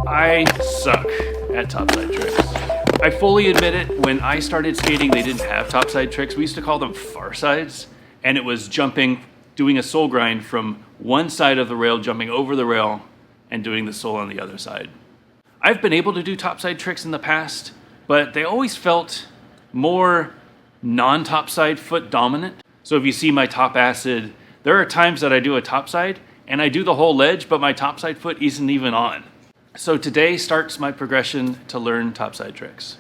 I suck at topside tricks. I fully admit it, when I started skating, they didn't have topside tricks. We used to call them far sides, and it was jumping, doing a sole grind from one side of the rail, jumping over the rail, and doing the sole on the other side. I've been able to do topside tricks in the past, but they always felt more non-topside foot dominant. So if you see my top acid, there are times that I do a topside, and I do the whole ledge, but my topside foot isn't even on. So today starts my progression to learn topside tricks.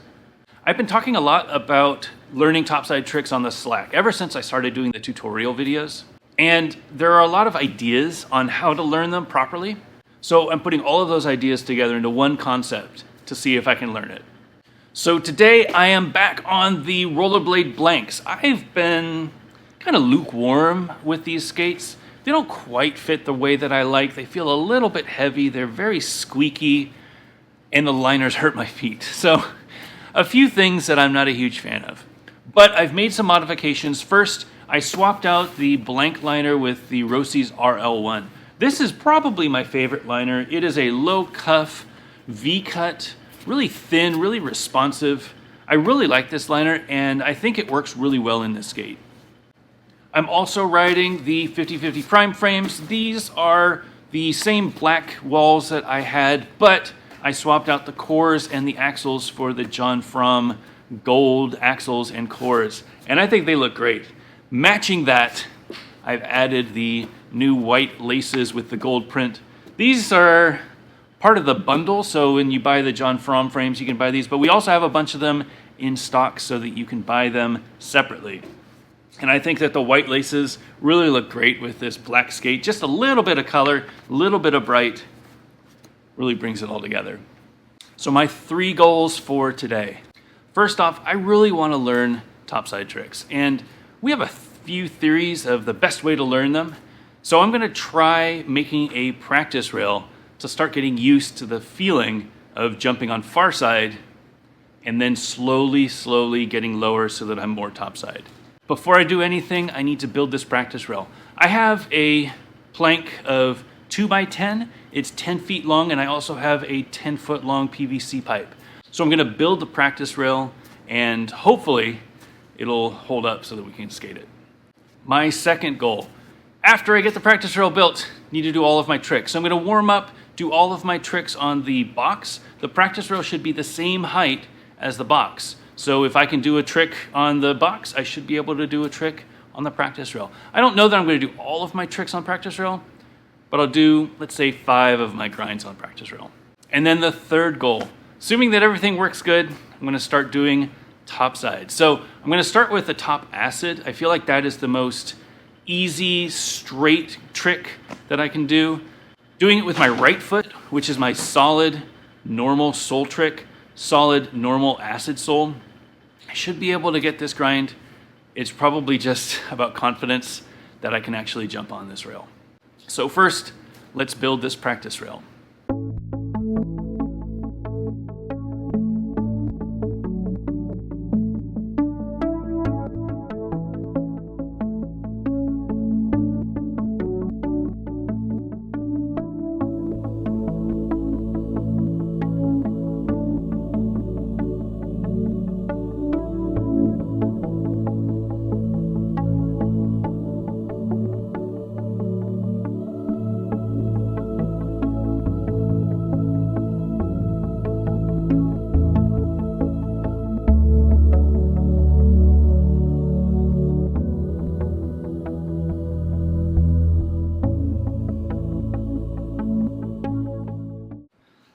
I've been talking a lot about learning topside tricks on the Slack ever since I started doing the tutorial videos. And there are a lot of ideas on how to learn them properly. So I'm putting all of those ideas together into one concept to see if I can learn it. So today I am back on the rollerblade blanks. I've been kind of lukewarm with these skates. They don't quite fit the way that I like. They feel a little bit heavy. They're very squeaky, and the liners hurt my feet. So a few things that I'm not a huge fan of. But I've made some modifications. First, I swapped out the blank liner with the Rossi's RL1. This is probably my favorite liner. It is a low cuff, V-cut, really thin, really responsive. I really like this liner, and I think it works really well in this skate. I'm also riding the 50/50 prime frames. These are the same black walls that I had, but I swapped out the cores and the axles for the John Fromm gold axles and cores, and I think they look great. Matching that, I've added the new white laces with the gold print. These are part of the bundle, so when you buy the John Fromm frames, you can buy these, but we also have a bunch of them in stock so that you can buy them separately. And I think that the white laces really look great with this black skate. Just a little bit of color, a little bit of bright, really brings it all together. So my 3 goals for today. First off, I really want to learn topside tricks. And we have a few theories of the best way to learn them. So I'm going to try making a practice rail to start getting used to the feeling of jumping on far side and then slowly getting lower so that I'm more topside. Before I do anything, I need to build this practice rail. I have a plank of 2x10. It's 10 feet long, and I also have a 10-foot long PVC pipe. So I'm gonna build the practice rail, and hopefully it'll hold up so that we can skate it. My second goal, after I get the practice rail built, I need to do all of my tricks. So I'm gonna warm up, do all of my tricks on the box. The practice rail should be the same height as the box. So if I can do a trick on the box, I should be able to do a trick on the practice rail. I don't know that I'm going to do all of my tricks on practice rail, but I'll do, let's say, 5 of my grinds on practice rail. And then the third goal, assuming that everything works good, I'm going to start doing topside. So I'm going to start with the top acid. I feel like that is the most easy, straight trick that I can do. Doing it with my right foot, which is my solid, normal sole trick, solid, normal acid sole. I should be able to get this grind. It's probably just about confidence that I can actually jump on this rail. So first, let's build this practice rail.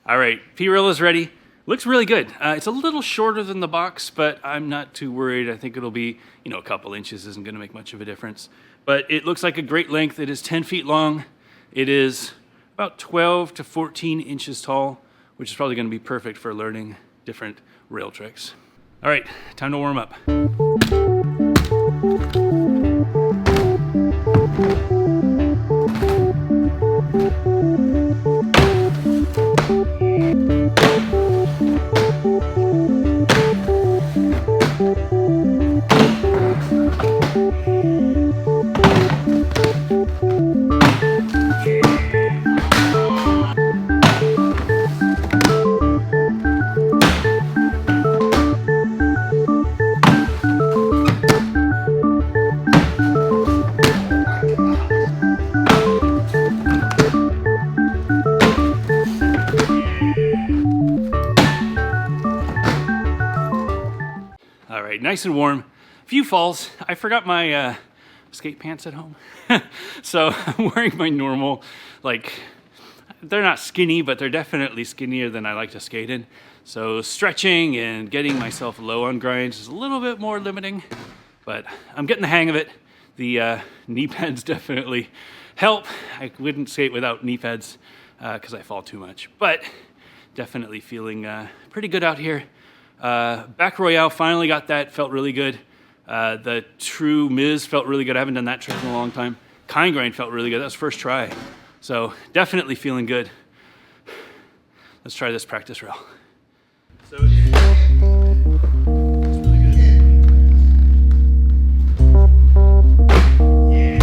All right, P-rail is ready. Looks really good. It's a little shorter than the box, but I'm not too worried. I think it'll be, a couple inches isn't gonna make much of a difference. But it looks like a great length. It is 10 feet long. It is about 12 to 14 inches tall, which is probably gonna be perfect for learning different rail tricks. All right, time to warm up. right, nice and warm. Few falls. I forgot my skate pants at home. So I'm wearing my normal, like, they're not skinny, but they're definitely skinnier than I like to skate in. So stretching and getting myself low on grinds is a little bit more limiting, but I'm getting the hang of it. The knee pads definitely help. I wouldn't skate without knee pads because I fall too much, but definitely feeling pretty good out here. Back Royale, finally got that, felt really good. The True Miz felt really good. I haven't done that trick in a long time. Kind Grind felt really good. That was first try. So definitely feeling good. Let's try this practice rail. So it's really good. Yeah.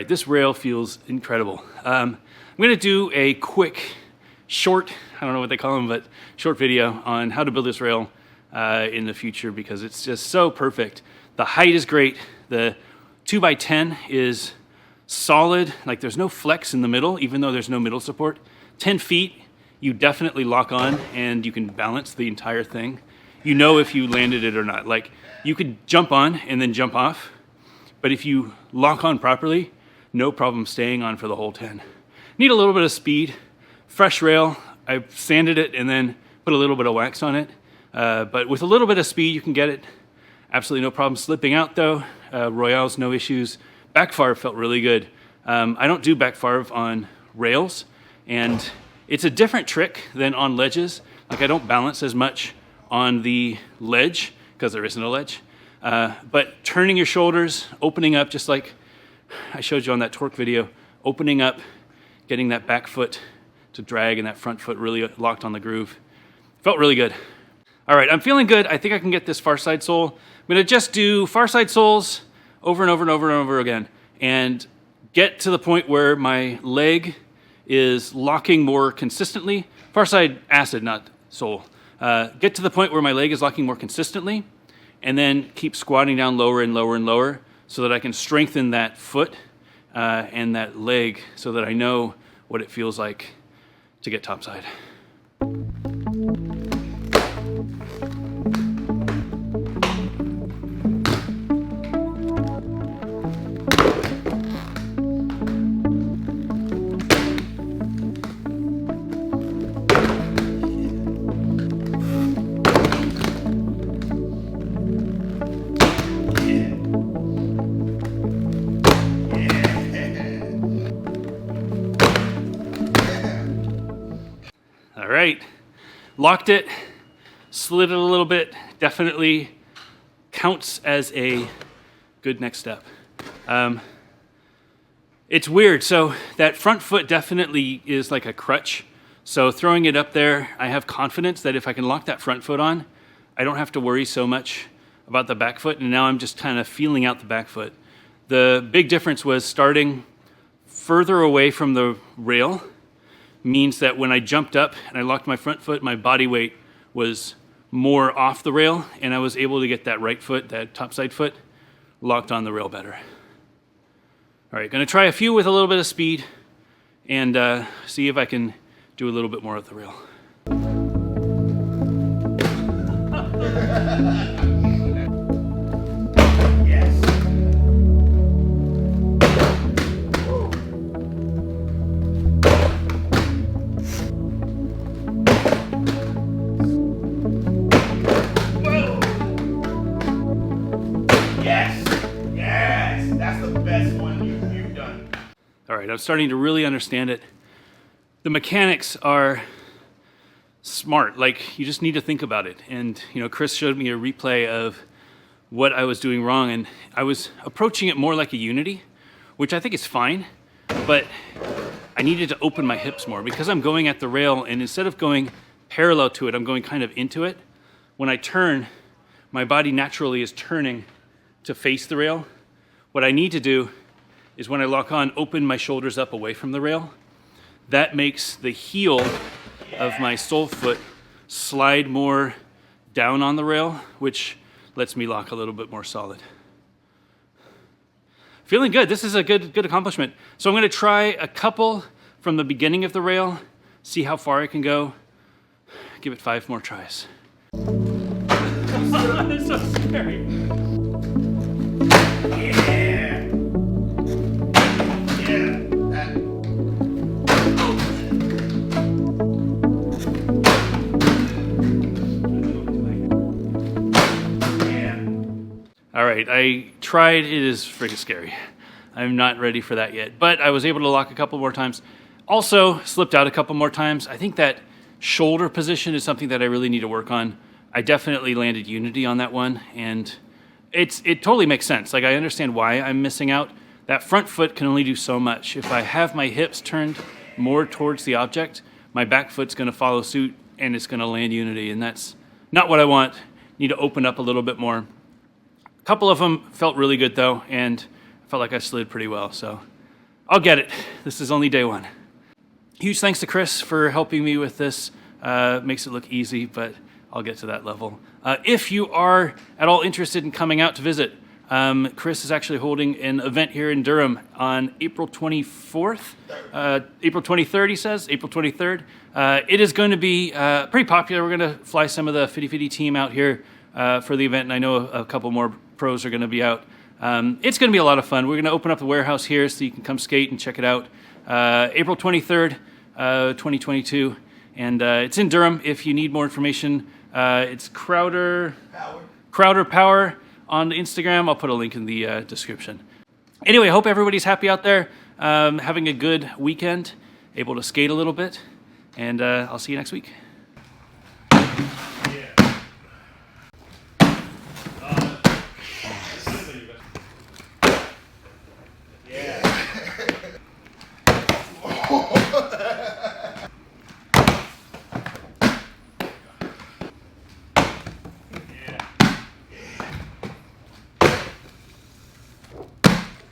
This rail feels incredible. I'm gonna do a quick, short, I don't know what they call them, but short video on how to build this rail in the future because it's just so perfect. The height is great. The 2x10 is solid. Like there's no flex in the middle, even though there's no middle support. 10 feet, you definitely lock on and you can balance the entire thing. You know if you landed it or not. Like you could jump on and then jump off, but if you lock on properly, no problem staying on for the whole 10. Need a little bit of speed. Fresh rail, I sanded it and then put a little bit of wax on it. But with a little bit of speed, you can get it. Absolutely no problem slipping out though. Royales, no issues. Back farv felt really good. I don't do back farv on rails, and it's a different trick than on ledges. Like I don't balance as much on the ledge, because there isn't a ledge. But turning your shoulders, opening up just like I showed you on that torque video, opening up, getting that back foot to drag and that front foot really locked on the groove. Felt really good. All right, I'm feeling good. I think I can get this far side sole. I'm gonna just do far side soles over and over and over and over again and get to the point where my leg is locking more consistently. Far side acid, not sole. Get to the point where my leg is locking more consistently and then keep squatting down lower and lower and lower so that I can strengthen that foot and that leg so that I know what it feels like to get topside. Right, locked it, slid it a little bit, definitely counts as a good next step. It's weird, so that front foot definitely is like a crutch. So throwing it up there, I have confidence that if I can lock that front foot on, I don't have to worry so much about the back foot, and now I'm just kind of feeling out the back foot. The big difference was starting further away from the rail means that when I jumped up and I locked my front foot, my body weight was more off the rail, and I was able to get that right foot, that topside foot, locked on the rail better. All right, gonna try a few with a little bit of speed and see if I can do a little bit more of the rail. All right, I'm starting to really understand it. The mechanics are smart. Like, you just need to think about it. And, you know, Chris showed me a replay of what I was doing wrong, and I was approaching it more like a Unity, which I think is fine, but I needed to open my hips more because I'm going at the rail, and instead of going parallel to it, I'm going kind of into it. When I turn, my body naturally is turning to face the rail. What I need to do is when I lock on, open my shoulders up away from the rail. That makes the heel of my sole foot slide more down on the rail, which lets me lock a little bit more solid. Feeling good. This is a good accomplishment. So I'm going to try a couple from the beginning of the rail, see how far I can go. Give it 5 more tries. It's so scary. Yeah. All right, I tried. It is freaking scary. I'm not ready for that yet, but I was able to lock a couple more times. Also, slipped out a couple more times. I think that shoulder position is something that I really need to work on. I definitely landed Unity on that one, and it totally makes sense. Like, I understand why I'm missing out. That front foot can only do so much. If I have my hips turned more towards the object, my back foot's gonna follow suit, and it's gonna land Unity, and that's not what I want. Need to open up a little bit more. A couple of them felt really good though, and I felt like I slid pretty well, so I'll get it. This is only day 1. Huge thanks to Chris for helping me with this. Makes it look easy, but I'll get to that level. If you are at all interested in coming out to visit, Chris is actually holding an event here in Durham on April 24th. April 23rd, he says, April 23rd. It is going to be pretty popular. We're going to fly some of the Fitty Fitty team out here for the event, and I know a couple more pros are going to be out. It's going to be a lot of fun. We're going to open up the warehouse here so you can come skate and check it out. April 23rd, 2022, and it's in Durham. If you need more information, it's Crowder Power on Instagram. I'll put a link in the description. Anyway, I hope everybody's happy out there, having a good weekend, able to skate a little bit, and I'll see you next week.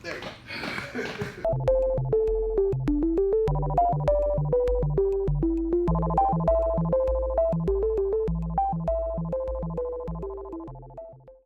There you go.